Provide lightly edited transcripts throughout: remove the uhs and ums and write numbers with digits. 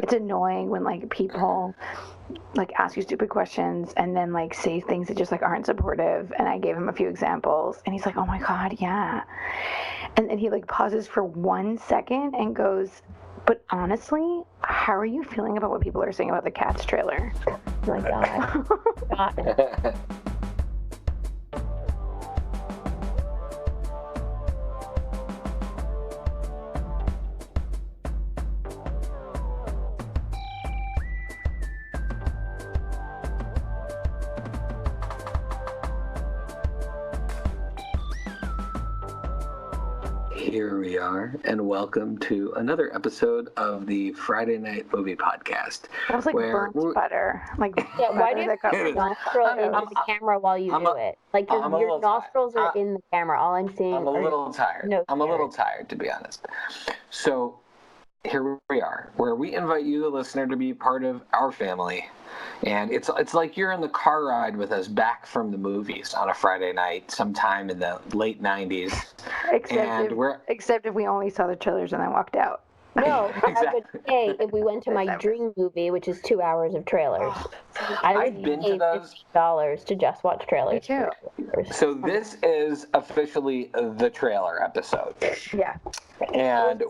It's annoying when like people like ask you stupid questions and then like say things that just like aren't supportive. And I gave him a few examples and he's like, oh my God, yeah. And then he like pauses for 1 second and goes, but honestly, how are you feeling about what people are saying about the Cats trailer? Oh my God. God. Here we are, and welcome to another episode of the Friday Night Movie Podcast. That was like burnt butter. Like Yeah, why butter do you that got put your burnt. nostril into the camera while you do it? Like your nostrils are in the camera. All I'm seeing. I'm a little tired. I'm a little tired, to be honest. So here we are, where we invite you, the listener, to be part of our family. And it's like you're in the car ride with us back from the movies on a Friday night sometime in the late 90s. Except if we only saw the trailers and then walked out. No, Exactly. I would say if we went to my dream movie, which is 2 hours of trailers, I would pay $50 to just watch trailers. Me too. So this is officially the trailer episode. Yeah. And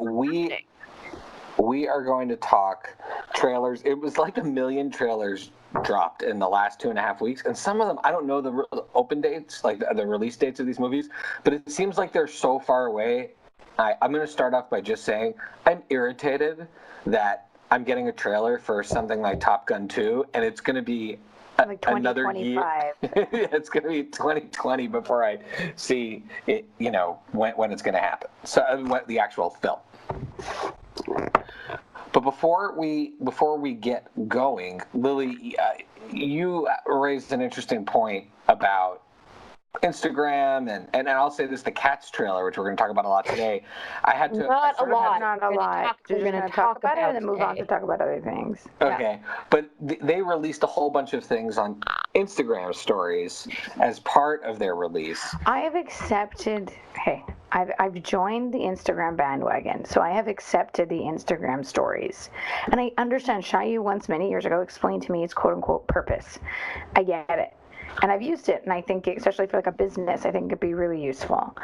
we are going to talk trailers. It was like 1 million trailers dropped in the last 2.5 weeks, and some of them, I don't know the open dates, like the release dates of these movies, but it seems like they're so far away. I'm going to start off by just saying I'm irritated that I'm getting a trailer for something like Top Gun 2, and it's going to be like another year. It's going to be 2020 before I see it, when it's going to happen. So the actual film. But before we get going, Lily, you raised an interesting point about Instagram and I'll say this, the Cats trailer, which we're going to talk about a lot today. Not a lot. We're going to talk about it and then move on to talk about other things. Okay, yeah. But they released a whole bunch of things on Instagram stories as part of their release. I've joined the Instagram bandwagon, so I have accepted the Instagram stories. And I understand Shayu once many years ago explained to me its quote-unquote purpose. I get it. And I've used it, and I think, especially for like a business, I think it'd be really useful.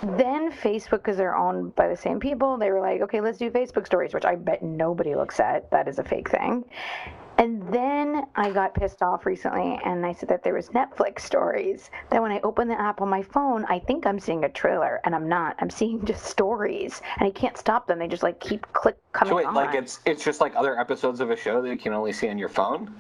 Then Facebook, because they're owned by the same people, they were like, okay, let's do Facebook stories, which I bet nobody looks at. That is a fake thing. And then I got pissed off recently, and I said that there was Netflix stories. That when I open the app on my phone, I think I'm seeing a trailer, and I'm not. I'm seeing just stories, and I can't stop them. They just like keep coming on. So wait, like it's just like other episodes of a show that you can only see on your phone?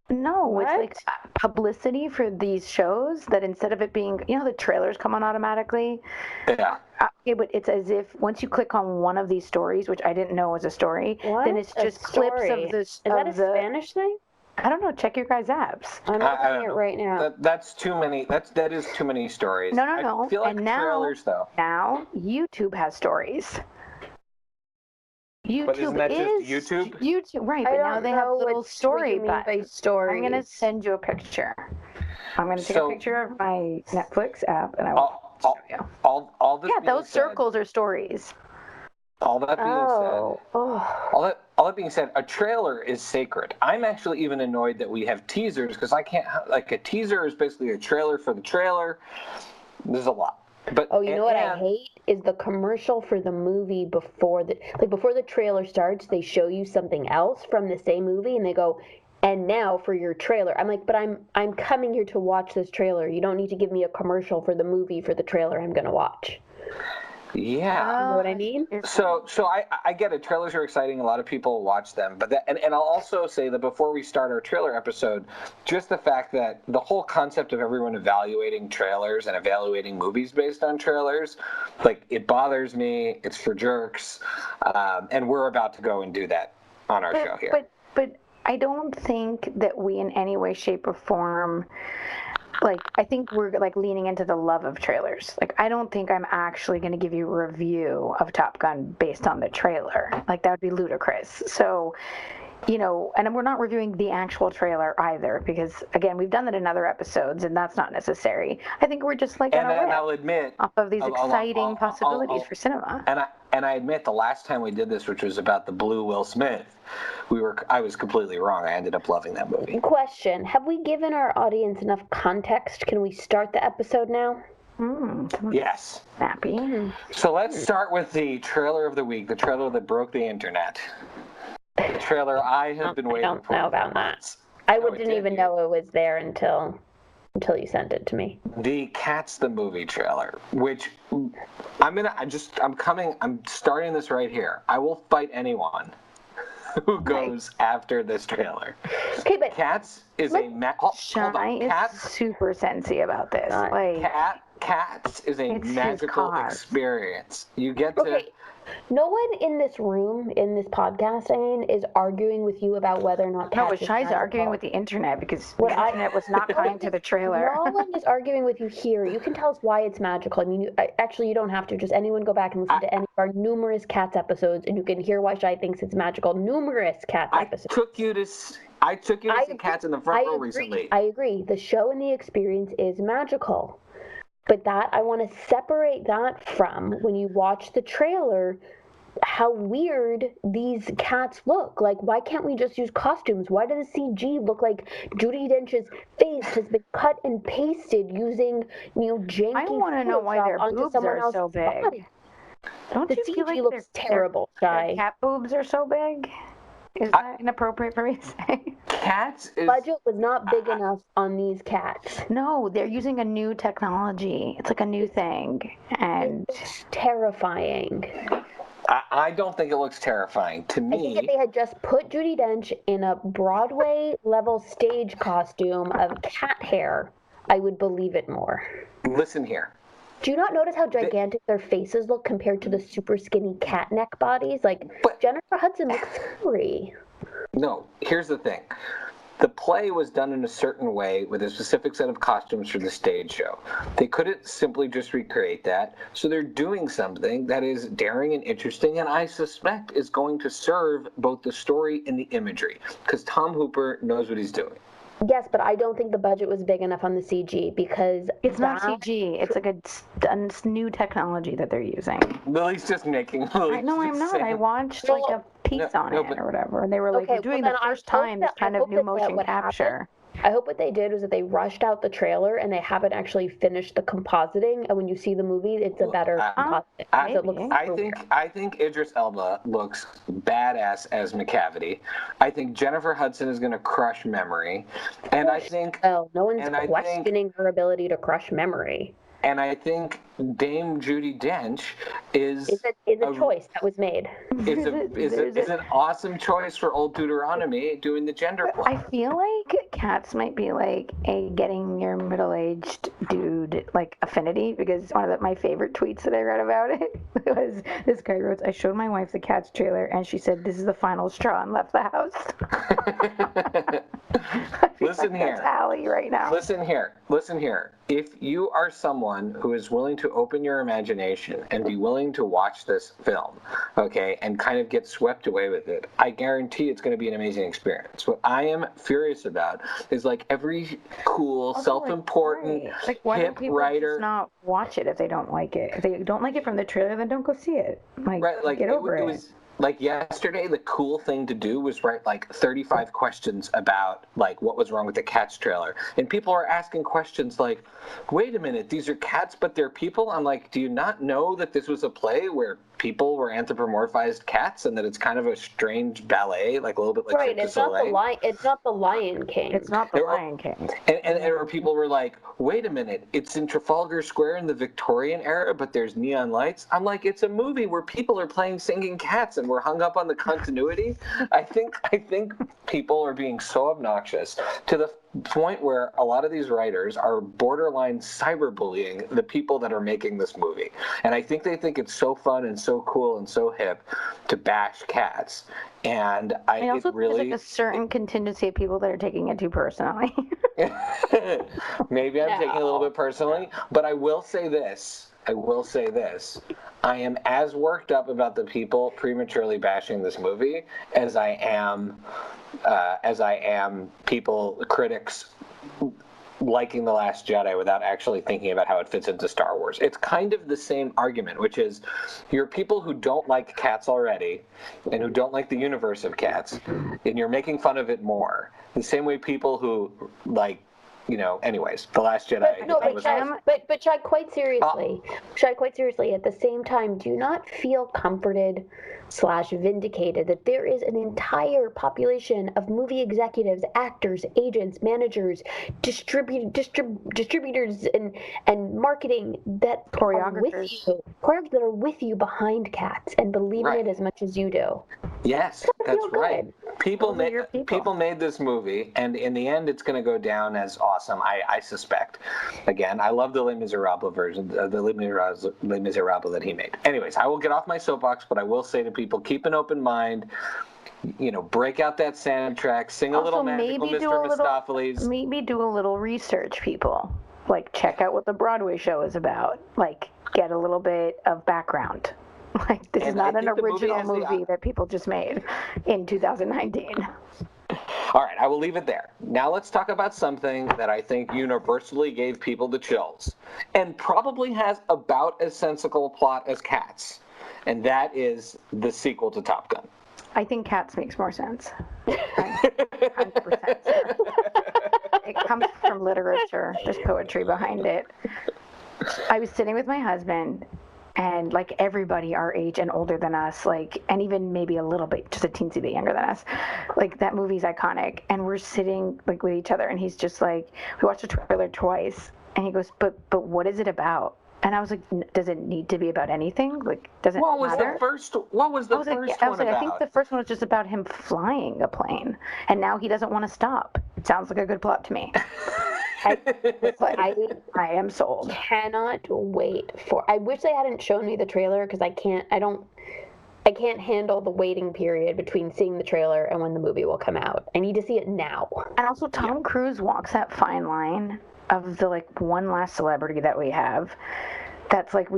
No, what? It's like publicity for these shows that instead of it being, the trailers come on automatically. Yeah. Okay, but it's as if once you click on one of these stories, which I didn't know was a story, then it's just clips of this. Is that a Spanish thing? I don't know. Check your guys' apps. I'm looking it right now. That's too many. That is too many stories. No. I feel like and now, trailers, though. Now YouTube has stories. But isn't that just YouTube? YouTube, right? But now they have little story buttons. I'm going to send you a picture. I'm going to take a picture of my Netflix app, and I will show you. All this. Yeah, those circles are stories. All that being said, a trailer is sacred. I'm actually even annoyed that we have teasers because I can't. Like a teaser is basically a trailer for the trailer. There's a lot. But you know what I hate is the commercial for the movie before the trailer starts. They show you something else from the same movie, and they go, "And now for your trailer." I'm like, but I'm coming here to watch this trailer. You don't need to give me a commercial for the movie for the trailer I'm going to watch. Yeah. You know what I mean? So I get it. Trailers are exciting. A lot of people watch them. But and I'll also say that before we start our trailer episode, just the fact that the whole concept of everyone evaluating trailers and evaluating movies based on trailers, like it bothers me. It's for jerks. And we're about to go and do that on our show here. But I don't think that we in any way, shape, or form... I think we're leaning into the love of trailers. I don't think I'm actually going to give you a review of Top Gun based on the trailer. That would be ludicrous. So and we're not reviewing the actual trailer either, because again, we've done that in other episodes, and that's not necessary. I think we're just like and I'll admit, off of these exciting possibilities for cinema. And I admit, the last time we did this, which was about the blue Will Smith, I was completely wrong. I ended up loving that movie. Question: have we given our audience enough context? Can we start the episode now? Yes. Happy. So let's start with the trailer of the week, the trailer that broke the internet. The trailer I have been waiting for. I don't know about that. I didn't even know it was there until you sent it to me. The Cats the movie trailer, which I'm starting this right here. I will fight anyone who goes after this trailer. Okay, but Cats is Shy is super sensy about this. Cats is a magical experience. You get to. Okay. No one in this room, in this podcast, is arguing with you about whether or not Cats is Shy's magical. arguing with the internet because the internet was not kind to the trailer. No one is arguing with you here. You can tell us why it's magical. I mean, actually, you don't have to. Just anyone go back and listen to any of our numerous Cats episodes, and you can hear why Shy thinks it's magical. Numerous Cats episodes. I took you to see Cats in the front row recently. I agree. The show and the experience is magical. But I want to separate that from when you watch the trailer, how weird these cats look. Like, why can't we just use costumes? Why does the CG look like Judi Dench's face has been cut and pasted using, janky I want to know why their boobs are so big. Body? Don't the you CG feel like looks terrible, Shy. Cat boobs are so big? Is that inappropriate for me to say? Budget was not big enough on these cats. No, they're using a new technology. It's like a new thing, and it's terrifying. I don't think it looks terrifying. To me, I think if they had just put Judi Dench in a Broadway-level stage costume of cat hair, I would believe it more. Listen here. Do you not notice how gigantic their faces look compared to the super skinny cat neck bodies? But Jennifer Hudson looks scary. No, here's the thing. The play was done in a certain way with a specific set of costumes for the stage show. They couldn't simply just recreate that, so they're doing something that is daring and interesting, and I suspect is going to serve both the story and the imagery, because Tom Hooper knows what he's doing. Yes, but I don't think the budget was big enough on the CG because it's not CG. It's like a new technology that they're using. Lily's just making. I'm not. I watched a piece on it or whatever, and they were like, "We're doing the first time this kind of new motion capture." I hope what they did was that they rushed out the trailer and they haven't actually finished the compositing. And when you see the movie, it's a better compositing. I think Idris Elba looks badass as McCavity. I think Jennifer Hudson is going to crush memory, and I think no one's questioning her ability to crush memory. And I think Dame Judi Dench is a choice that was made. Is an awesome choice for Old Deuteronomy doing the gender play. I feel like Cats might be like a getting your middle-aged dude like affinity, because one of my favorite tweets that I read about it was this guy wrote, "I showed my wife the Cats trailer and she said this is the final straw and left the house." Listen here. That's Allie right now. Listen here. If you are someone who is willing to open your imagination and be willing to watch this film, okay, and kind of get swept away with it, I guarantee it's going to be an amazing experience. What I am furious about is like every cool, self-important, hip writer. Just not watch it if they don't like it. If they don't like it from the trailer, then don't go see it. Get over it. Like yesterday, the cool thing to do was write like 35 questions about like what was wrong with the Cats trailer. And people are asking questions like, wait a minute, these are cats, but they're people? I'm like, do you not know that this was a play where people were anthropomorphized cats and that it's kind of a strange ballet, like a little bit like Right, it's not the Lion King. It's not the Lion King. And people were like, wait a minute, it's in Trafalgar Square in the Victorian era, but there's neon lights. I'm like, it's a movie where people are playing singing cats and we're hung up on the continuity. I think people are being so obnoxious to the point where a lot of these writers are borderline cyberbullying the people that are making this movie. And I think they think it's so fun and so cool and so hip to bash cats. And I also think there's like a certain contingency of people that are taking it too personally. Maybe I'm taking it a little bit personally, but I will say this. I will say this. I am as worked up about the people prematurely bashing this movie as I am people, critics, liking The Last Jedi without actually thinking about how it fits into Star Wars. It's kind of the same argument, which is you're people who don't like cats already and who don't like the universe of cats, and you're making fun of it more. The same way people who like, anyways, The Last Jedi. But Chad, quite seriously, at the same time, do you not feel comforted / vindicated that there is an entire population of movie executives, actors, agents, managers, distributors, and marketing that are with you, choreographers that are with you behind Cats and believe in it as much as you do? Yes, that's right. People made this movie, and in the end, it's going to go down as awesome. I suspect. Again, I love the Les Miserables version, the Les Miserables that he made. Anyways, I will get off my soapbox, but I will say to people, keep an open mind. Break out that soundtrack, sing a little Magical Mr. Mistopheles. Maybe do a little research, people. Like, check out what the Broadway show is about. Like, get a little bit of background. Like, this is not an original movie that people just made in 2019. All right, I will leave it there. Now let's talk about something that I think universally gave people the chills and probably has about as sensible a plot as Cats, and that is the sequel to Top Gun. I think Cats makes more sense. 100%. It comes from literature. There's poetry behind it. I was sitting with my husband, and like everybody our age and older than us, like, and even maybe a little bit, just a teensy bit younger than us, like, that movie's iconic, and we're sitting like with each other, and he's just like, we watched the trailer twice, and he goes, but what is it about? And I was like, does it need to be about anything? Like, does it matter? What was the first one about? I think the first one was just about him flying a plane, and now he doesn't want to stop. It sounds like a good plot to me. I am sold. Cannot wait for. I wish they hadn't shown me the trailer because I can't handle the waiting period between seeing the trailer and when the movie will come out. I need to see it now. And also, Tom Cruise walks that fine line of the like one last celebrity that we have. That's like,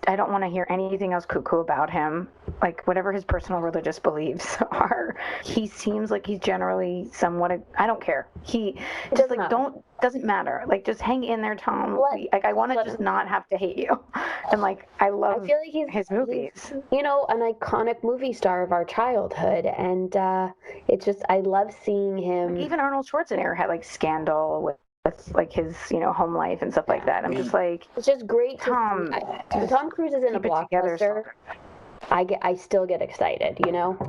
I don't want to hear anything else cuckoo about him. Like, whatever his personal religious beliefs are, he seems like he's generally somewhat, I don't care. He just like, doesn't matter. Like, just hang in there, Tom. Like, I want to just not have to hate you. And like, I love his movies. He's, an iconic movie star of our childhood. And it's just, I love seeing him. Like, even Arnold Schwarzenegger had like Scandal with like his home life and stuff like that. I'm just like, it's just great. Tom Cruise is in a blockbuster. I still get excited,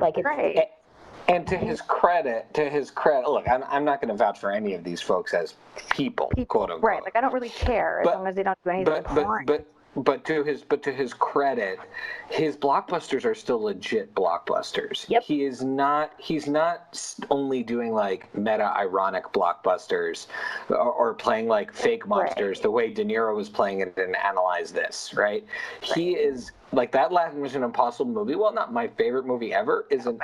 like, it's right. And to his credit, look, I'm not going to vouch for any of these folks as people, quote unquote. Right. Like, I don't really care as long as they don't do anything boring. But to his credit, his blockbusters are still legit blockbusters. Yep. He's not only doing like meta ironic blockbusters or playing like fake monsters the way De Niro was playing it in Analyze This, right? He is like, that last Mission Impossible movie, well, not my favorite movie ever, is an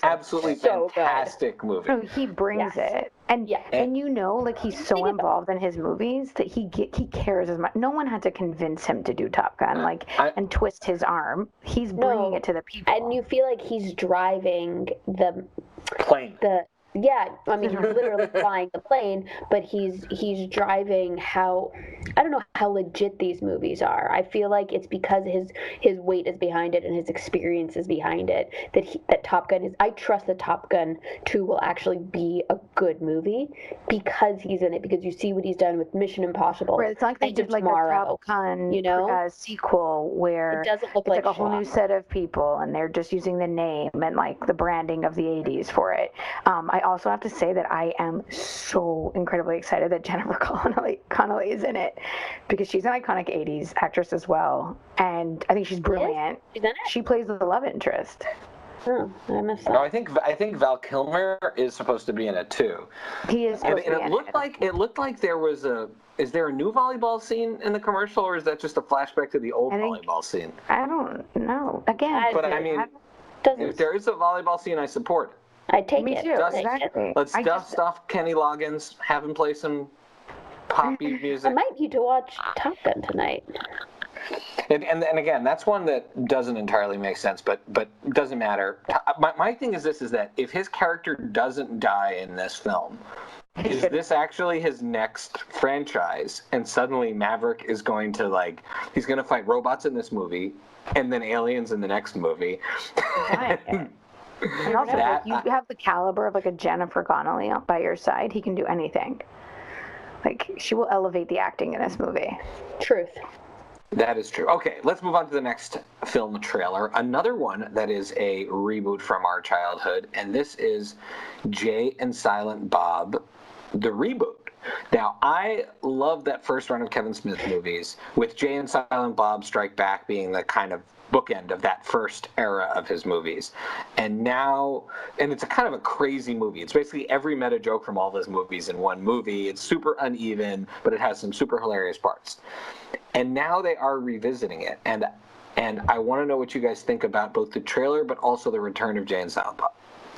absolutely fantastic movie. No, he brings it. And like, he's so involved in his movies that he cares as much. No one had to convince him to do Top Gun, and twist his arm. He's bringing it to the people. And you feel like he's driving the plane. Yeah, I mean, he's literally flying the plane, but he's driving I don't know how legit these movies are. I feel like it's because his weight is behind it and his experience is behind it that Top Gun is. I trust that Top Gun 2 will actually be a good movie because he's in it, because you see what he's done with Mission Impossible. Right, it's like they did like a Top Gun sequel where it doesn't look it's like a whole new set of people and they're just using the name and like the branding of the 80s for it. I also have to say that I am so incredibly excited that Jennifer Connelly is in it, because she's an iconic 80s actress as well, and I think she's brilliant. She's in it? She plays the love interest. Oh, I missed that. No, I think Val Kilmer is supposed to be in it too. He is supposed to be in it. It looked like there was is there a new volleyball scene in the commercial, or is that just a flashback to the old volleyball scene? I don't know. Again, but I mean, if there is a volleyball scene, I support it. I take Me it. too. Exactly. Let's dust off Kenny Loggins, have him play some poppy I music. might need to watch Top Gun tonight. And again, that's one that doesn't entirely make sense, but doesn't matter. My thing is this: is that if his character doesn't die in this film, is this actually his next franchise? And suddenly Maverick is going to he's going to fight robots in this movie, and then aliens in the next movie. And also, you have the caliber of a Jennifer Connelly by your side. He can do anything. She will elevate the acting in this movie. Truth. That is true. Okay, let's move on to the next film trailer. Another one that is a reboot from our childhood, and this is Jay and Silent Bob, the reboot. Now, I love that first run of Kevin Smith movies, with Jay and Silent Bob Strike Back being the kind of bookend of that first era of his movies. And it's a kind of a crazy movie. It's basically every meta joke from all of his movies in one movie. It's super uneven, but it has some super hilarious parts. And now they are revisiting it. And I want to know what you guys think about both the trailer, but also the return of Jay and Silent Bob.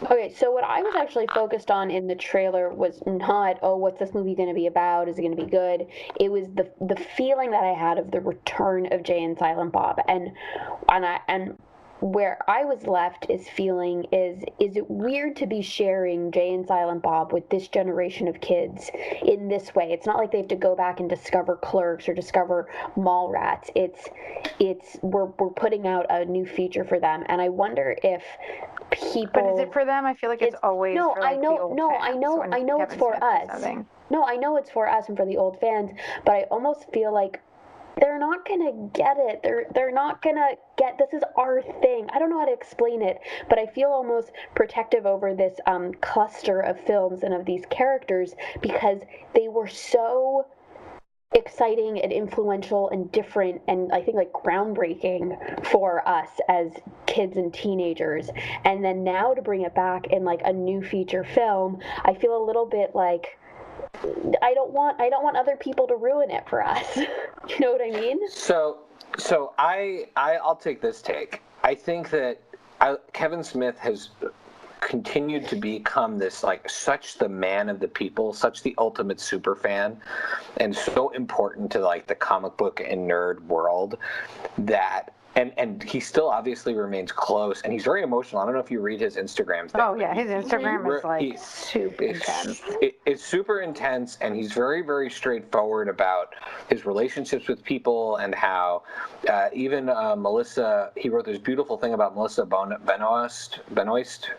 Okay, so what I was actually focused on in the trailer was not, what's this movie going to be about? Is it going to be good? It was the feeling that I had of the return of Jay and Silent Bob, and where I was left is feeling is it weird to be sharing Jay and Silent Bob with this generation of kids in this way? It's not like they have to go back and discover Clerks or discover Mallrats. We're putting out a new feature for them, and I wonder if people. But is it for them? I feel like it's always for the old fans. I know it's for us. No, I know it's for us and for the old fans, but I almost feel like they're not gonna get it. They're not gonna get, this is our thing. I don't know how to explain it, but I feel almost protective over this cluster of films and of these characters because they were so exciting and influential and different and I think groundbreaking for us as kids and teenagers. And then now to bring it back in a new feature film, I feel a little bit like I don't want other people to ruin it for us. You know what I mean? So I'll take this take. I think that Kevin Smith has continued to become this such the man of the people, such the ultimate super fan, and so important to the comic book and nerd world that. And he still obviously remains close, and he's very emotional. I don't know if you read his Instagram thing. Oh, yeah, his Instagram is super intense. It's super intense, and he's very, very straightforward about his relationships with people and how even Melissa, he wrote this beautiful thing about Melissa Benoist,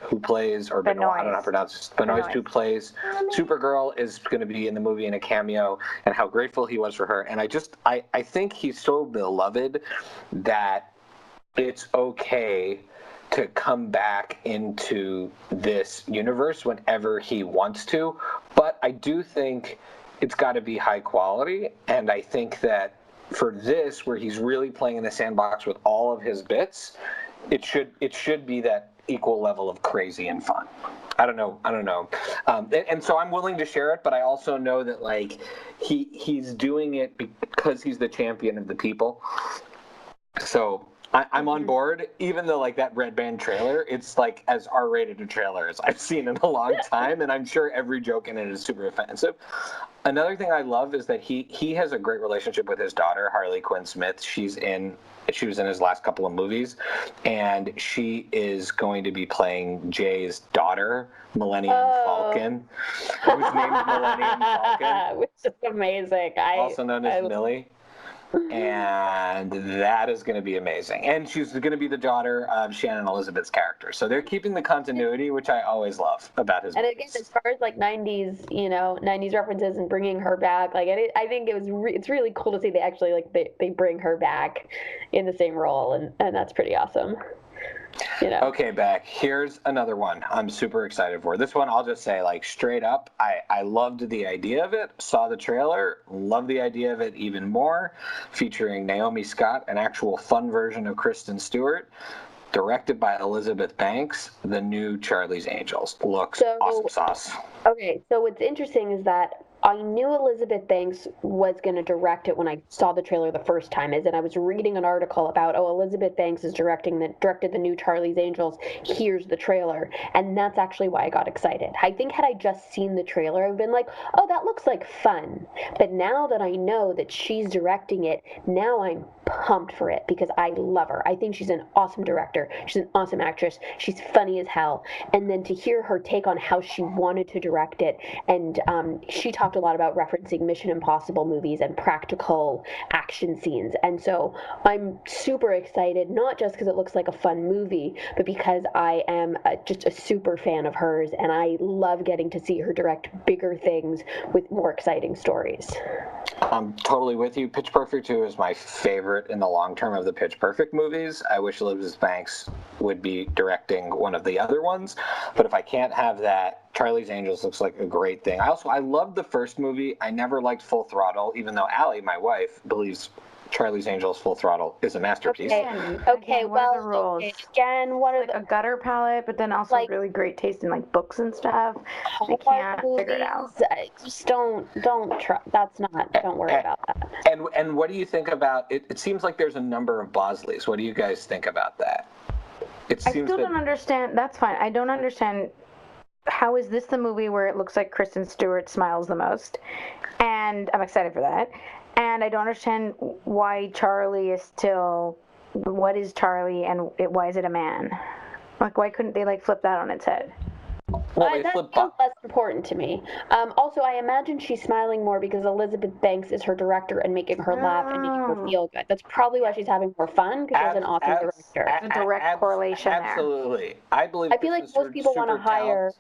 who plays, or Benoist, I don't know how to pronounce it, Benoist, who plays Supergirl, is going to be in the movie in a cameo, and how grateful he was for her. And I think he's so beloved that it's okay to come back into this universe whenever he wants to, but I do think it's got to be high quality, and I think that for this, where he's really playing in the sandbox with all of his bits, it should be that equal level of crazy and fun. I don't know. And so I'm willing to share it, but I also know that he's doing it because he's the champion of the people. So I'm on board, even though that Red Band trailer, it's as R-rated a trailer as I've seen in a long time, and I'm sure every joke in it is super offensive. Another thing I love is that he has a great relationship with his daughter, Harley Quinn Smith. She was in his last couple of movies, and she is going to be playing Jay's daughter, Millennium Falcon, whose name is Millennium Falcon. Which is amazing. Also known as Millie. And that is going to be amazing. And she's going to be the daughter of Shannon Elizabeth's character. So they're keeping the continuity, which I always love about his movies. And again, as far as 90s references and bringing her back, I think it's really cool to see they actually they bring her back in the same role, and that's pretty awesome. Okay, Beck, here's another one I'm super excited for. This one, I'll just say, straight up, I loved the idea of it, saw the trailer, loved the idea of it even more, featuring Naomi Scott, an actual fun version of Kristen Stewart, directed by Elizabeth Banks, the new Charlie's Angels. Looks awesome sauce. Okay, so what's interesting is that I knew Elizabeth Banks was going to direct it when I saw the trailer the first time. As in, I was reading an article about, Elizabeth Banks is directed the new Charlie's Angels. Here's the trailer, and that's actually why I got excited. I think had I just seen the trailer, I've been like, oh, that looks like fun. But now that I know that she's directing it, now I'm pumped for it because I love her. I think she's an awesome director. She's an awesome actress. She's funny as hell. And then to hear her take on how she wanted to direct it, and she talked a lot about referencing Mission Impossible movies and practical action scenes. And so I'm super excited, not just because it looks like a fun movie, but because I am just a super fan of hers, and I love getting to see her direct bigger things with more exciting stories. I'm totally with you. Pitch Perfect 2 is my favorite in the long term of the Pitch Perfect movies. I wish Elizabeth Banks would be directing one of the other ones, but if I can't have that, Charlie's Angels looks like a great thing. I loved the first movie. I never liked Full Throttle, even though Allie, my wife, believes Charlie's Angels Full Throttle is a masterpiece. Okay, again, what are a gutter palette, but then also really great taste in like books and stuff. I can't figure it out. Just don't try. Don't worry about that. And what do you think about it? It seems like there's a number of Bosleys. What do you guys think about that? I still don't understand. That's fine. I don't understand. How is this the movie where it looks like Kristen Stewart smiles the most? And I'm excited for that. And I don't understand why Charlie is still. What is Charlie, and why is it a man? Like, why couldn't they flip that on its head? Well, that feels less important to me. Also, I imagine she's smiling more because Elizabeth Banks is her director and making her laugh and making her feel good. That's probably why she's having more fun, because she's an awesome director. There's a direct correlation there. Absolutely. I feel like most people want to hire.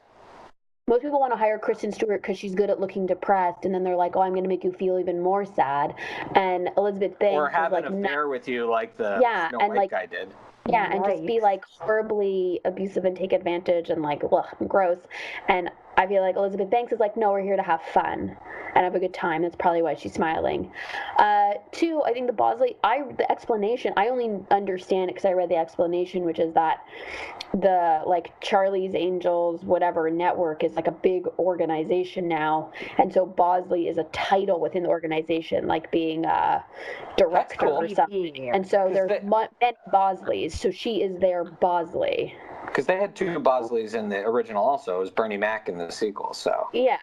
Most people want to hire Kristen Stewart because she's good at looking depressed, and then they're like, "Oh, I'm going to make you feel even more sad." And Elizabeth Banks or have an affair with you, like the Snow White guy did. Yeah, and just be horribly abusive and take advantage and gross. And I feel like Elizabeth Banks is no, we're here to have fun and have a good time. That's probably why she's smiling. Two, I think the explanation, I only understand it because I read the explanation, which is that the Charlie's Angels whatever network is a big organization now, and so Bosley is a title within the organization, being a director or something. And so there's many Bosleys, so she is their Bosley. Because they had two Bosleys in the original also. It was Bernie Mac in the sequel, so. Yeah.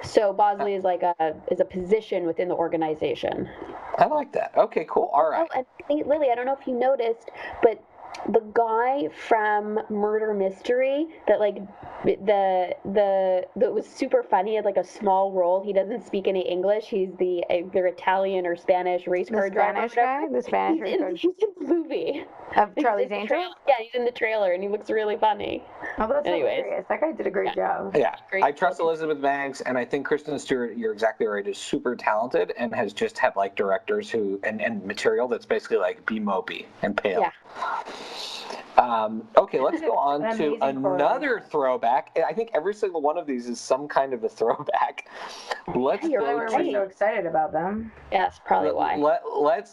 So Bosley is a position within the organization. I like that. Okay, cool. All right. Oh, and Lily, I don't know if you noticed, but the guy from Murder Mystery that that was super funny, had a small role. He doesn't speak any English. He's either Italian or Spanish race car driver. The Spanish race car. He's in the movie of Charlie's Angels. Yeah, he's in the trailer and he looks really funny. Oh, that's hilarious. That guy did a great job. Yeah, I trust Elizabeth Banks, and I think Kristen Stewart, you're exactly right, is super talented and has just had directors who and material that's basically be mopey and pale. Yeah. Okay, let's go on to another throwback. I think every single one of these is some kind of a throwback. We're so excited about them. Yeah, that's probably why.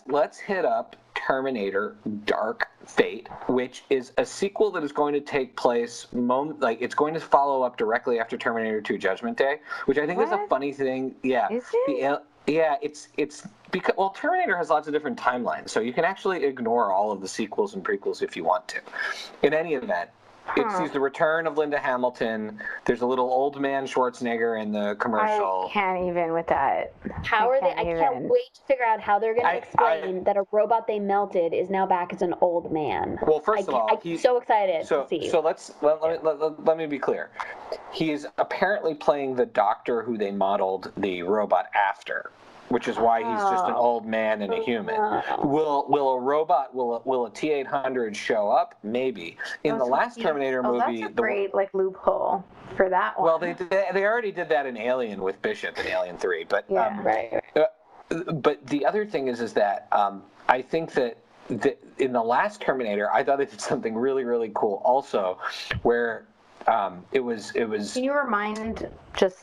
Let's hit up Terminator Dark Fate, which is a sequel that is going to take place it's going to follow up directly after Terminator 2 Judgment Day, which I think is a funny thing. Yeah. Is it? It's because Terminator has lots of different timelines, so you can actually ignore all of the sequels and prequels if you want to. In any event, it sees the return of Linda Hamilton. There's a little old man Schwarzenegger in the commercial. I can't even with that. I can't wait to figure out how they're going to explain that a robot they melted is now back as an old man. Well, first of all, I'm so excited to see. So let me be clear. He's apparently playing the doctor who they modeled the robot after, which is why he's just an old man and a human. Will a robot, will a T-800 show up? Maybe. In the last Terminator movie... That's a great loophole for that one. Well, they already did that in Alien with Bishop in Alien 3. But, right. But the other thing is that I think that in the last Terminator, I thought it did something really, really cool also, where... It was. Can you remind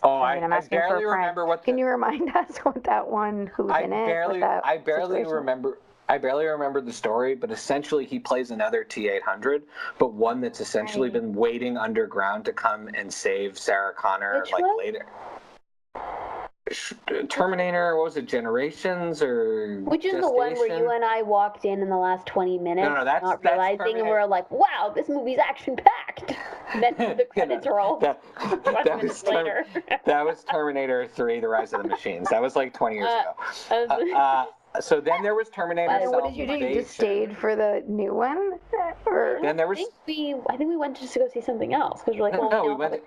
I barely remember what. Can you remind us what that one? Who's in it? I barely remember. I barely remember the story, but essentially he plays another T-800, but one that's essentially been waiting underground to come and save Sarah Connor later. Terminator, what was it, Generations or Which is the one where Gestation? you and I walked in the last 20 minutes, No, that's not realizing, and Terminator. we're like, wow, this movie's action-packed. Then the credits roll. That 20 was minutes later. that was Terminator 3: The Rise of the Machines. That was like 20 years ago. So then there was Terminator Well, What did you do? You just stayed for the new one? Or Then there was I think we went just to go see something else because we're like, well, no, we no. went.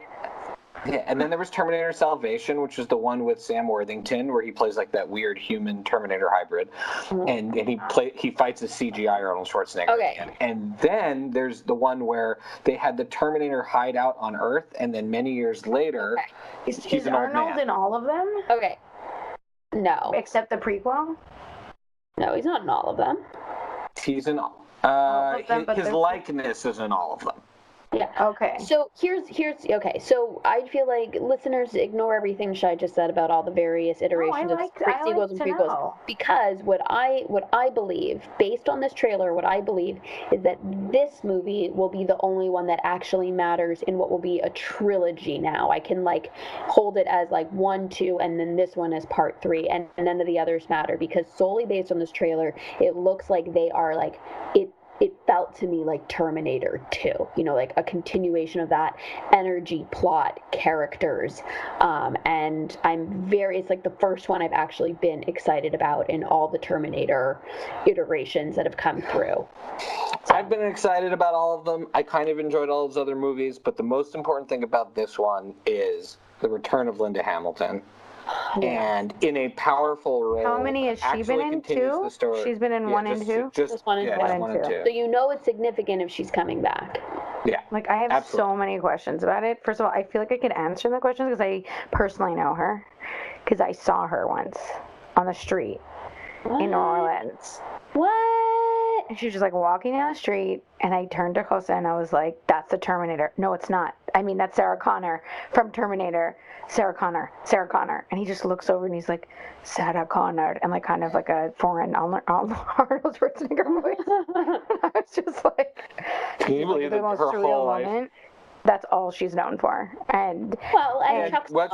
Yeah, and then there was Terminator Salvation, which is the one with Sam Worthington, where he plays like that weird human Terminator hybrid, and he fights a CGI Arnold Schwarzenegger. Okay. And then there's the one where they had the Terminator hide out on Earth, and then many years later, is an old Arnold man. in all of them? Okay. No. Except the prequel? No, he's not in all of them. He's in of them, but his they're- likeness is in all of them. Yeah. Okay. So here's okay. So I feel like listeners ignore everything Shai just said about all the various iterations of sequels and prequels, know. because what I believe, based on this trailer, what I believe is that this movie will be the only one that actually matters in what will be a trilogy. Now I can like hold it as like 1, 2, and then this one as part 3, and none of the others matter, because solely based on this trailer, it looks like they are like it felt to me like Terminator 2, you know, like a continuation of that energy, plot, characters, and it's like the first one I've actually been excited about in all the Terminator iterations that have come through. I've been excited about all of them. I kind of enjoyed all those other movies, but the most important thing about this one is the return of Linda Hamilton. And in a powerful role. How many has she been in? 2? She's been in 1 and 2? Just 1 and 2. 1 and 2. So you know it's significant if she's coming back. Yeah. Like, I have so many questions about it. First of all, I feel like I could answer the questions because I personally know her. Because I saw her once on the street in New Orleans. What? And she was just like walking down the street, and I turned to Jose and I was like, that's the Terminator. No, it's not. I mean, that's Sarah Connor from Terminator. Sarah Connor. And he just looks over and he's like, Sarah Connor, and like kind of like a foreign Arnold Schwarzenegger voice. I was just like, can you believe the that most her surreal whole life? Moment. That's all she's known for. And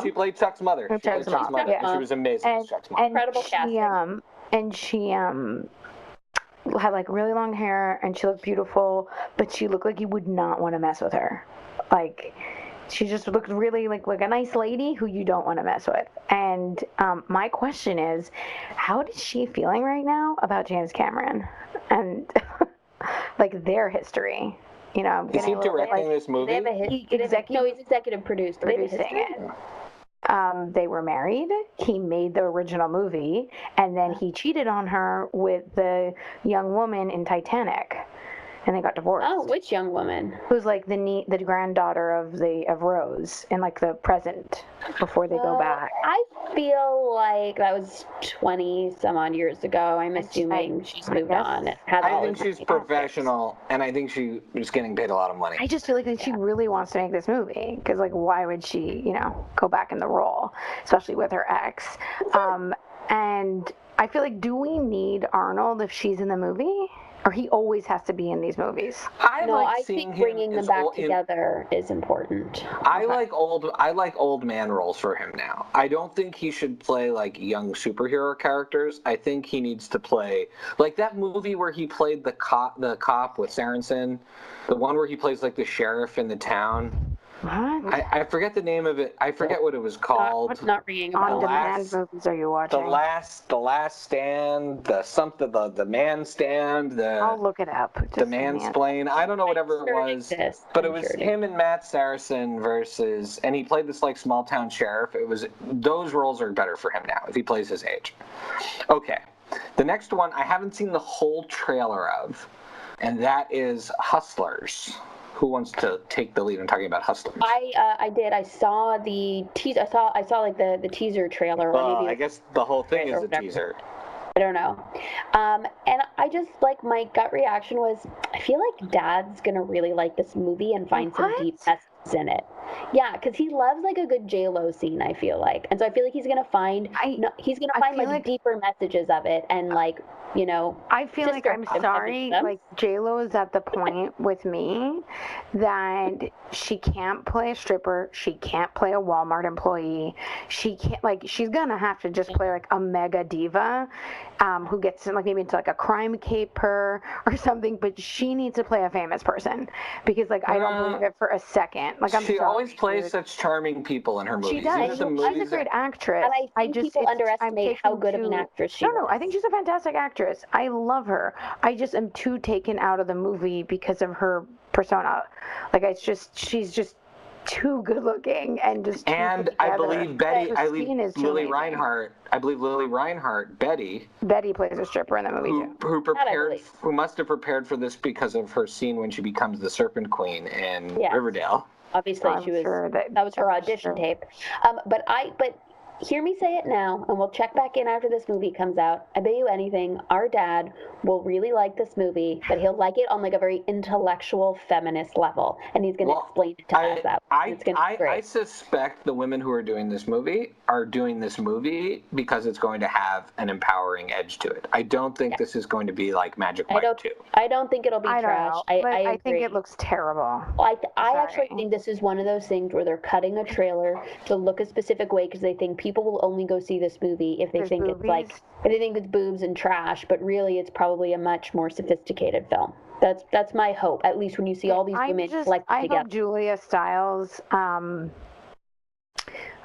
she played Chuck's mother. Chuck's mom. Yeah. And she was amazing as Chuck's mom. Incredible casting. And she had like really long hair, and she looked beautiful, but she looked like you would not want to mess with her. Like, she just looked really like a nice lady who you don't want to mess with. And my question is, how is she feeling right now about James Cameron and like their history? You know, is he directing this movie? He's executive producing it. They were married. He made the original movie, and then he cheated on her with the young woman in Titanic, and they got divorced. Oh, which young woman? Who's like the granddaughter of Rose in like the present before they go back. I feel like that was 20 some odd years ago. I'm assuming she's moved on. I think she's professional, and I think she was getting paid a lot of money. I just feel like she really wants to make this movie, because like, why would she, go back in the role, especially with her ex? And I feel like, do we need Arnold if she's in the movie? Or he always has to be in these movies? I think bringing them back together is important. I like old man roles for him now. I don't think he should play like young superhero characters. I think he needs to play like that movie where he played the cop with Sarensen, the one where he plays like the sheriff in the town. What? I forget the name of it. I forget what it was called. Not ringing a bell. bell. On-demand movies are you watching? The last stand, the man stand, I'll look it up. The mansplain. I don't know, whatever it was. But it was him and Matt Saracen versus, and he played this like small town sheriff. Those roles are better for him now if he plays his age. Okay. The next one I haven't seen the whole trailer of, and that is Hustlers. Who wants to take the lead in talking about Hustlers? I did. I saw the teaser. I saw like the teaser trailer. Well, I guess the whole thing is a teaser. I don't know. And I just like, my gut reaction was, I feel like Dad's gonna really like this movie and find some deep messages in it. Yeah, because he loves like a good J-Lo scene, I feel like. And so I feel like he's gonna find feel like deeper messages of it and like, I feel like, sister I'm messages sorry, them. like J-Lo is at the point with me that she can't play a stripper, she can't play a Walmart employee, she can't, like, she's gonna have to just play like a mega diva, who gets like maybe into like a crime caper or something, but she needs to play a famous person because like I don't believe it for a second. Like, I'm She sorry, always plays dude. such charming people in her movies. She does. Even the She's a movies great actress. And I think people I'm underestimate how taken good of an too. actress she No, is. I think she's a fantastic actress. I love her. I just am too taken out of the movie because of her persona. Like, she's just too good looking and just too And put I together. believe Betty, Her scene is too Lily amazing. Reinhart, Betty, Betty plays a stripper in the movie too. who must have prepared for this because of her scene when she becomes the Serpent Queen in Riverdale. Obviously, I'm sure that was her audition tape. But hear me say it now, and we'll check back in after this movie comes out. I bet you anything, our dad will really like this movie, but he'll like it on like a very intellectual, feminist level, and he's going to explain it to us that way. It's going to be great. I suspect the women who are doing this movie because it's going to have an empowering edge to it. I don't think this is going to be like Magic Mike 2. I don't think it'll be trash. I think it looks terrible. I actually think this is one of those things where they're cutting a trailer to look a specific way because they think people will only go see this movie if they think it's boobs and trash, but really it's probably a much more sophisticated film. That's my hope, at least when you see all these women collected together. I hope Julia Stiles,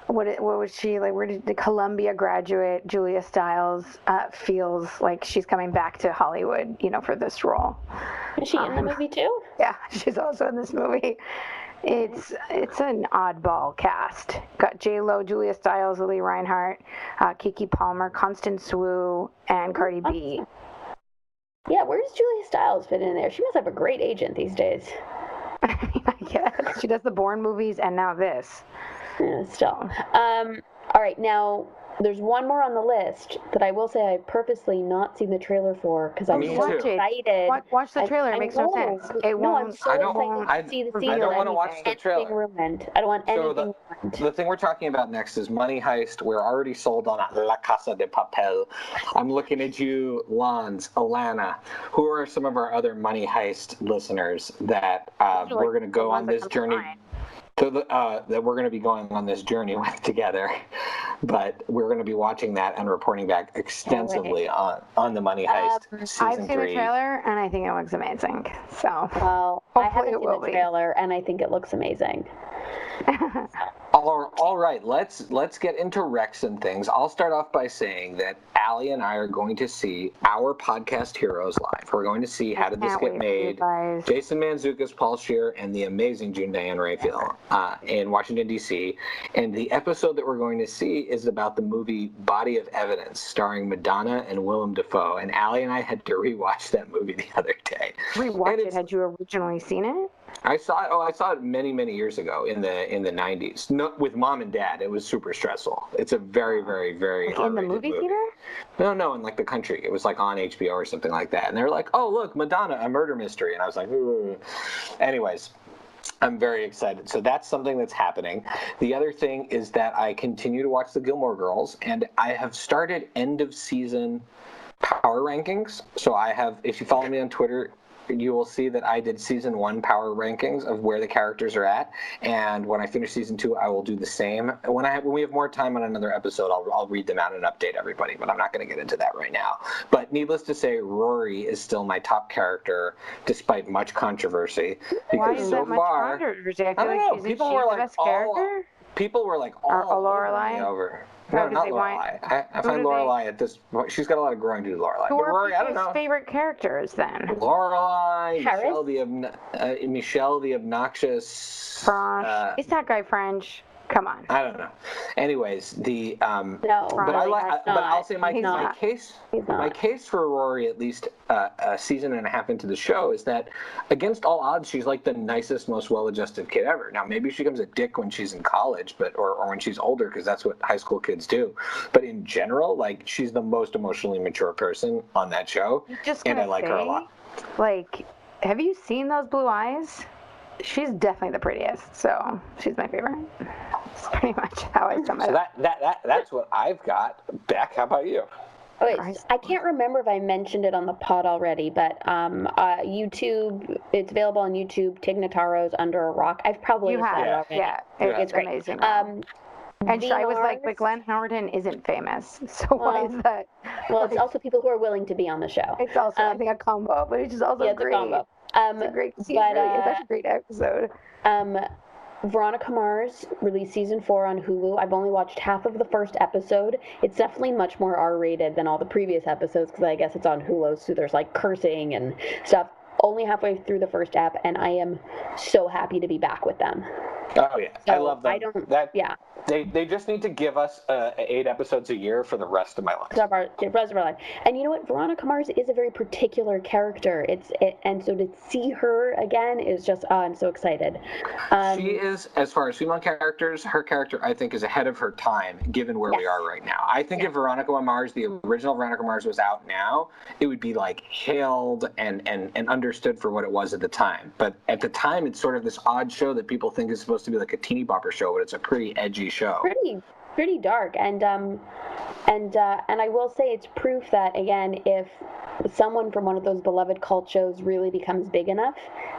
what was she like? Where did the Columbia graduate Julia Stiles feels like she's coming back to Hollywood, for this role. Is she in the movie too? Yeah, she's also in this movie. It's an oddball cast. Got J-Lo, Julia Stiles, Lily Reinhart, Keke Palmer, Constance Wu, and Cardi B. Yeah, where does Julia Stiles fit in there? She must have a great agent these days. I mean, I guess. She does the Bourne movies and now this. Yeah, still. All right, now there's one more on the list that I will say I've purposely not seen the trailer for because I was so excited. Watch the trailer. It makes no sense. It won't. I'm so excited to see the scene. I don't want to watch the trailer. Ruined. I don't want anything ruined. The thing we're talking about next is Money Heist. We're already sold on La Casa de Papel. I'm looking at you, Lons, Alana. Who are some of our other Money Heist listeners that we're going to go on this journey? That we're going to be going on this journey with together, but we're going to be watching that and reporting back extensively on the Money Heist season 3. I've seen the trailer and I think it looks amazing. So, I haven't seen the trailer and I think it looks amazing. All right, let's get into Rex and things. I'll start off by saying that Allie and I are going to see our podcast heroes live. We're going to see How Did This Get Made, Jason Mantzoukas, Paul Scheer, and the amazing June Diane Raphael in Washington, D.C. And the episode that we're going to see is about the movie Body of Evidence, starring Madonna and Willem Dafoe. And Allie and I had to rewatch that movie the other day. Rewatch it? Had you originally seen it? I saw it many, many years ago in the 90s. No, with mom and dad. It was super stressful. It's a very, very, very like in the movie theater? No, in like the country. It was like on HBO or something like that. And they were like, "Oh, look, Madonna, a murder mystery." And I was like, "Ooh." Anyways, I'm very excited. So that's something that's happening. The other thing is that I continue to watch the Gilmore Girls, and I have started end of season power rankings. So I have, if you follow me on Twitter, you will see that I did season 1 power rankings of where the characters are at, and when I finish season 2, I will do the same. When we have more time on another episode, I'll read them out and update everybody. But I'm not going to get into that right now. But needless to say, Rory is still my top character, despite much controversy. Because why is that much controversy? I feel like she's the best character. People were like all over me over. No, not Lorelai. I find Lorelai at this point, she's got a lot of growing to do, Lorelai. Who are people's favorite characters then? Lorelai, Michelle the obnoxious. French. Is that guy French? Come on. I don't know. Anyways, no, but I'll say my case for Rory, at least a season and a half into the show, is that against all odds, she's like the nicest, most well-adjusted kid ever. Now, maybe she becomes a dick when she's in college, or when she's older, because that's what high school kids do. But in general, like, she's the most emotionally mature person on that show, and I like her a lot. Like, have you seen those blue eyes? She's definitely the prettiest, so she's my favorite. That's pretty much how I sum it So up. that's what I've got. Beck, how about you? Okay, I can't remember if I mentioned it on the pod already, but YouTube, it's available on YouTube. Tig Notaro's Under a Rock. I've probably You said have, it already. yeah. It's great. Amazing. And The Shai was like, but Mars, Glenn Howerton isn't famous, so why is that? well, it's also people who are willing to be on the show. It's also, I think, a combo, but it's just also Yeah, it's a great. combo. It's a great, it's such a great episode. Veronica Mars released season 4 on Hulu. I've only watched half of the first episode. It's definitely much more R-rated than all the previous episodes because I guess it's on Hulu, so there's like cursing and stuff. Only halfway through the first ep, and I am so happy to be back with them. Oh yeah, So I love them. Yeah. They just need to give us 8 episodes a year for the rest of my life. The rest of our life. And you know what? Veronica Mars is a very particular character. And so to see her again is just, I'm so excited. She is, as far as female characters, her character, I think, is ahead of her time, given where we are right now. I think if Veronica Mars, the original Veronica Mars, was out now, it would be like hailed and understood for what it was at the time. But at the time, it's sort of this odd show that people think is supposed to be like a teeny bopper show, but it's a pretty edgy show. Pretty dark, and I will say it's proof that, again, if someone from one of those beloved cult shows really becomes big enough,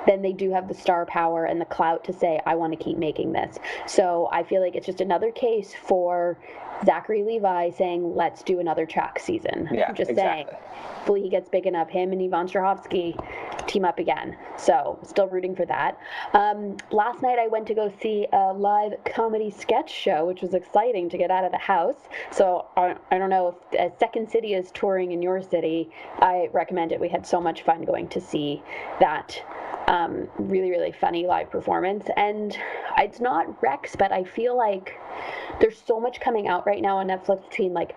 then they do have the star power and the clout to say, I want to keep making this. So I feel like it's just another case for Zachary Levi saying, let's do another track season. Yeah, just saying. Hopefully he gets big enough, him and Yvonne Strahovski team up again. So still rooting for that. Last night I went to go see a live comedy sketch show, which was exciting to get out of the house. So I don't know if Second City is touring in your city. I recommend it. We had so much fun going to see that really, really funny live performance. And it's not Rex, but I feel like there's so much coming out right now on Netflix between like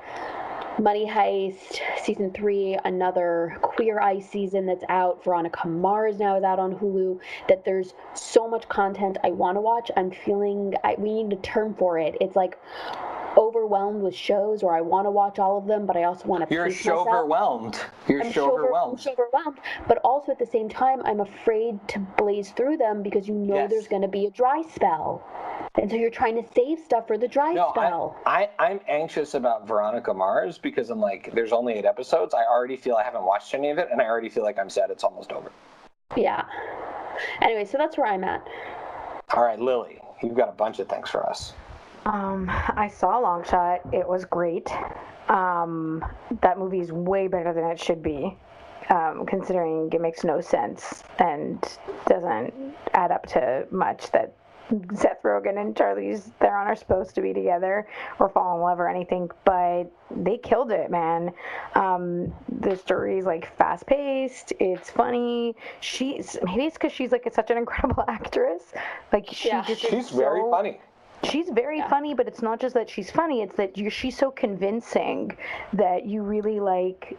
Money Heist, season 3, another Queer Eye season that's out. Veronica Mars now is out on Hulu. That there's so much content I want to watch. I'm feeling, we need a term for it. It's like overwhelmed with shows where I want to watch all of them, but I also want to You're pace myself. overwhelmed. You're so overwhelmed. I'm so overwhelmed. But also at the same time, I'm afraid to blaze through them because you know there's going to be a dry spell. And so you're trying to save stuff for the dry spell. I'm anxious about Veronica Mars because I'm like, there's only 8 episodes. I already feel I haven't watched any of it, and I already feel like I'm sad it's almost over. Yeah. Anyway, so that's where I'm at. All right, Lily, you've got a bunch of things for us. I saw Long Shot. It was great. That movie is way better than it should be, considering it makes no sense and doesn't add up to much that Seth Rogen and Charlize Theron are supposed to be together or fall in love or anything, but they killed it, man. The story is like fast-paced. It's funny. Maybe it's because she's like such an incredible actress. Like she's very funny. She's very funny, but it's not just that she's funny, it's that she's so convincing that you really like.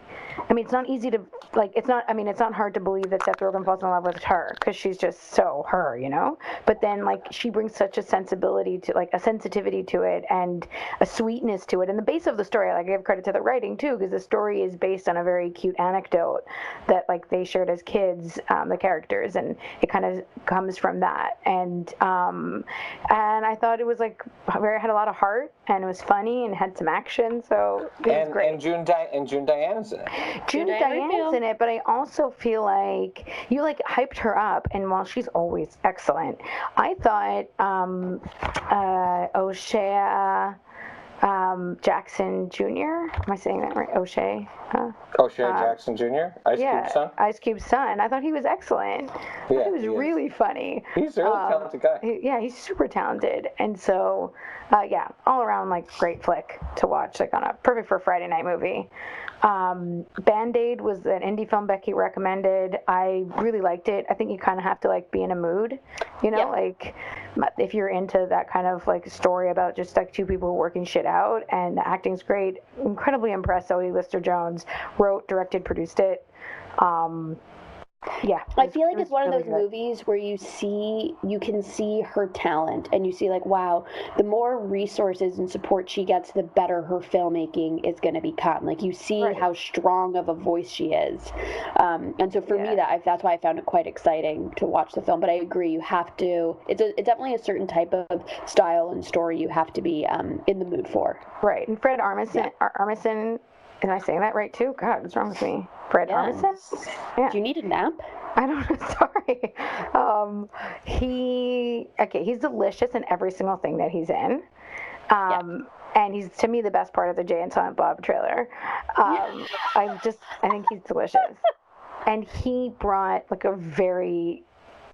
I mean, it's not easy to like. It's not hard to believe that Seth Rogen falls in love with her because she's just so her, you know. But then like she brings such a sensibility to like a sensitivity to it and a sweetness to it. And the base of the story, like I give credit to the writing too, because the story is based on a very cute anecdote that like they shared as kids, the characters, and it kind of comes from that. And I thought it was like had a lot of heart and it was funny and had some action, so it was great. And June Diane's in it. June Diane's in it, but I also feel like you like hyped her up, and while she's always excellent, I thought O'Shea Jackson Jr. Am I saying that right? O'Shea. O'Shea Jackson Jr. Cube's son. Ice Cube's son. I thought he was excellent. He was really funny. He's a really talented guy. He's super talented, and so all around like great flick to watch, like perfect for a Friday night movie. Band-Aid was an indie film Becky recommended. I really liked it. I think you kind of have to like be in a mood, you know, like if you're into that kind of like story about just like two people working shit out, and the acting's great. Incredibly impressed. Zoe Lister-Jones wrote, directed, produced it. Yeah. I feel like it's one of really those movies where you can see her talent, and you see like, wow, the more resources and support she gets, the better her filmmaking is going to become. Like you see how strong of a voice she is, and so for me, that's why I found it quite exciting to watch the film. But I agree, you have to. It's definitely a certain type of style and story you have to be in the mood for. Right, and Fred Armisen. Am I saying that right too? God, what's wrong with me? Fred Armisen? Yeah. Do you need a nap? I don't know. Sorry. He's delicious in every single thing that he's in. And he's, to me, the best part of the Jay and Silent Bob trailer. I think he's delicious. And he brought like a very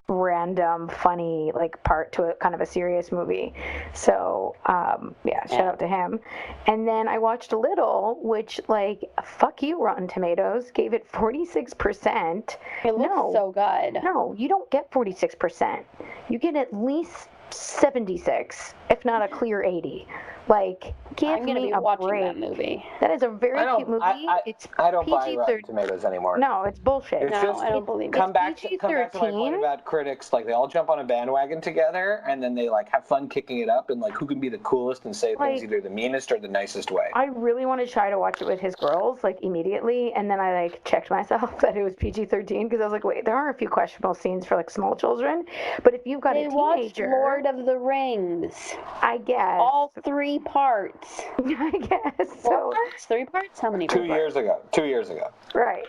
random, funny like part to a kind of a serious movie. So shout out to him. And then I watched a little, which like fuck you, Rotten Tomatoes gave it 46%. It looks so good. No, you don't get 46%. You get at least 76, if not a clear 80. Like, give me a break. That movie. That is a very cute movie. I don't buy Rotten Tomatoes anymore. No, it's bullshit. It's I don't believe it. Come back to my point about critics. Like, they all jump on a bandwagon together, and then they like have fun kicking it up, and like who can be the coolest and say things either the meanest or the nicest way. I really wanted Shai to watch it with his girls, like immediately, and then I like checked myself that it was PG-13 because I was like, wait, there are a few questionable scenes for like small children, but if you've got a teenager, Lord of the Rings, I guess all 3 parts. I guess. 4 parts? 3 parts? How many? 2 years ago. 2 years ago. Right.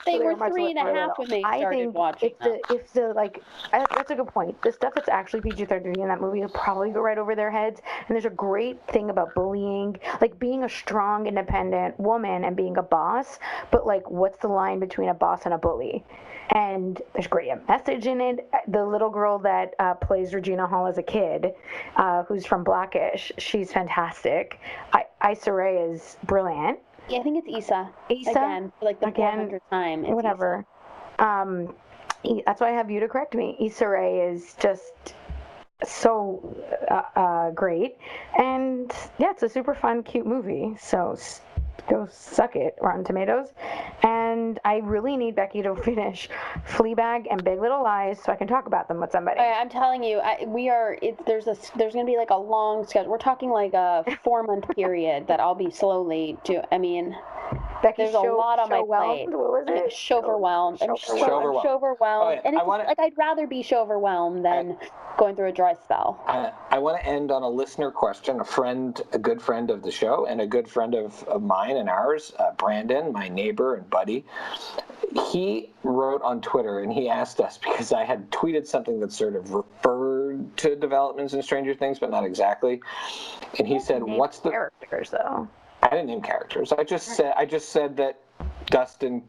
They were 3.5 when they started watching. That's a good point. The stuff that's actually PG-13 in that movie will probably go right over their heads. And there's a great thing about bullying, like being a strong, independent woman and being a boss. But like, what's the line between a boss and a bully? And there's great message in it. The little girl that plays Regina Hall as a kid, who's from Blackish, she's fantastic. Issa Rae is brilliant. Yeah, I think it's Issa. Again, for like the 400th time. It's whatever. That's why I have you to correct me. Issa Rae is just so great. And yeah, it's a super fun, cute movie. So go suck it, Rotten Tomatoes. And I really need Becky to finish Fleabag and Big Little Lies so I can talk about them with somebody. I'm telling you, there's going to be like a long schedule. We're talking like a 4-month period that I'll be slowly there's a lot on my plate. What was it? Shoverwhelmed. I'm shoverwhelmed. And it's I'd rather be shoverwhelmed than going through a dry spell. I want to end on a listener question. A good friend of the show and a good friend of mine and ours, Brandon, my neighbor and buddy. He wrote on Twitter and he asked us, because I had tweeted something that sort of referred to developments in Stranger Things, but not exactly. And he said, "What's the characters though?" I didn't name characters. I just said that Dustin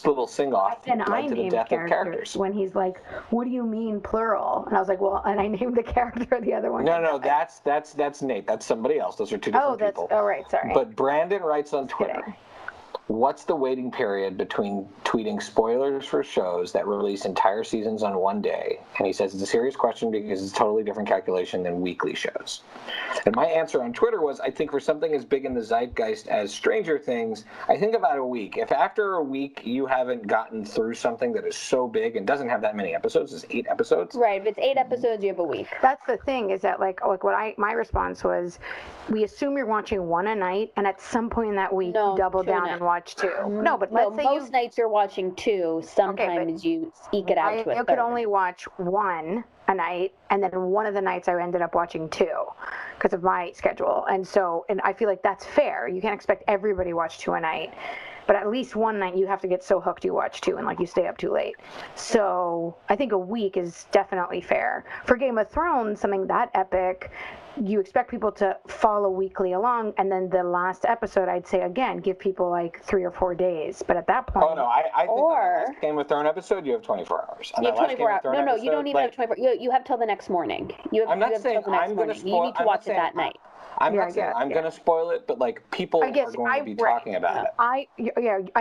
little sing-off led to the death of characters. When he's like, "What do you mean plural?" And I was like, "Well," and I named the character of the other one. No, that's Nate. That's somebody else. Those are two different people. Oh, right, sorry. But Brandon writes on Twitter, "What's the waiting period between tweeting spoilers for shows that release entire seasons on one day?" And he says it's a serious question because it's a totally different calculation than weekly shows. And my answer on Twitter was, I think for something as big in the zeitgeist as Stranger Things, I think about a week. If after a week you haven't gotten through something that is so big and doesn't have that many episodes, it's 8 episodes. Right, if it's 8 episodes, you have a week. That's the thing, is that my response was, we assume you're watching one a night, and at some point in that week you double down and watch 2. Most nights you're watching 2. Sometimes you eke it out to a third. You could only watch 1 a night, and then one of the nights I ended up watching 2 because of my schedule. And I feel like that's fair. You can't expect everybody to watch 2 a night, but at least one night you have to get so hooked you watch 2 and like you stay up too late. So I think a week is definitely fair. For Game of Thrones, something that epic, you expect people to follow weekly along, and then the last episode, I'd say, again, give people like 3 or 4 days. But at that point... Oh, no, I think on the last Game of Thrones episode, you have 24 hours. You have 24 hours. No, you don't even have 24 hours. You have till the next morning. I'm not saying I'm going to spoil... You need to watch it that night. I'm not saying I'm going to spoil it, but like people are going to be talking about it. I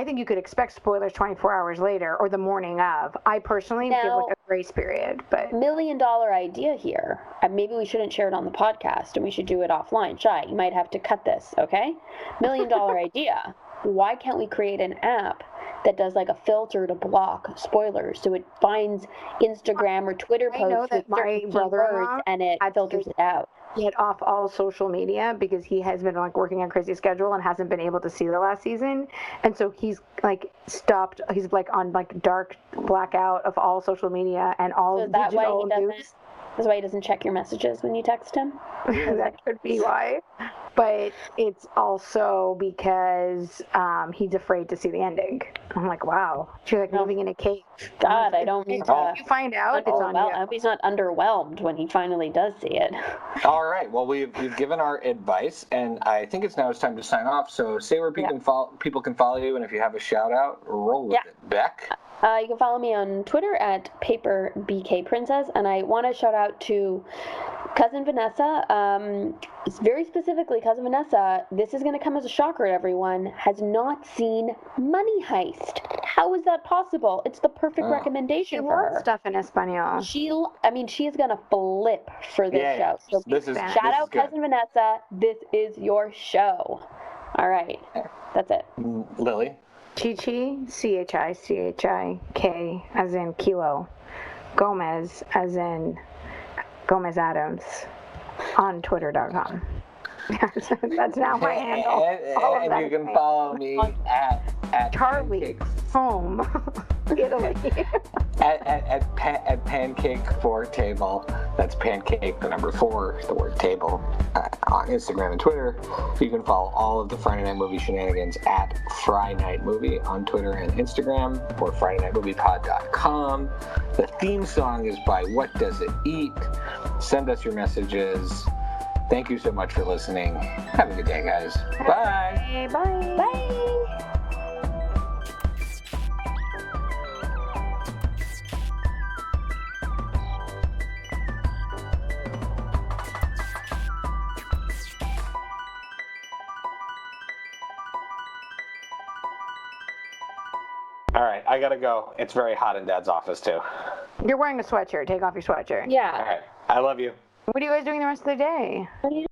think you could expect spoilers 24 hours later or the morning of. I personally give like a grace period, but $1 million idea here. Maybe we shouldn't share it on the podcast, and we should do it offline. Shai, you might have to cut this, okay? $1 million idea. Why can't we create an app that does like a filter to block spoilers. So it finds Instagram or Twitter I know posts that with certain my brother-in-law keywords and it had filters to it out. get off all social media because he has been like working on a crazy schedule and hasn't been able to see the last season, and so he's like stopped. He's like on like dark blackout of all social media and all So is that why digital he doesn't? news. That's why he doesn't check your messages when you text him. That could be why, but it's also because he's afraid to see the ending. I'm like, wow, she's like living in a cave. God, I don't mean to. If you find out, it's on you. I hope he's not underwhelmed when he finally does see it. All right. Well, we've given our advice, and I think it's time to sign off. So say where people can follow you, and if you have a shout out, roll with it. Beck? You can follow me on Twitter at PaperBKPrincess, and I want to shout out to Cousin Vanessa. Very specifically, Cousin Vanessa, this is going to come as a shocker to everyone, has not seen Money Heist. How is that possible? It's the perfect recommendation for her. Stuff in Espanol. She is going to flip for this show. So shout out Cousin Vanessa. This is your show. All right. That's it. Lily? Chichi, Chihik, as in kilo. Gomez, as in Gomez Adams, on Twitter.com. That's now my handle. And you can follow me at Charlie Pancakes. Home, Italy. at Pancake for Table. That's Pancake, the number 4, the word table. On Instagram and Twitter. You can follow all of the Friday Night Movie shenanigans at Friday Night Movie on Twitter and Instagram, or FridayNightMoviePod.com. The theme song is by What Does It Eat? Send us your messages. Thank you so much for listening. Have a good day, guys. Bye. Bye. Bye. All right, I gotta go. It's very hot in Dad's office, too. You're wearing a sweatshirt. Take off your sweatshirt. Yeah. All right, I love you. What are you guys doing the rest of the day? What are you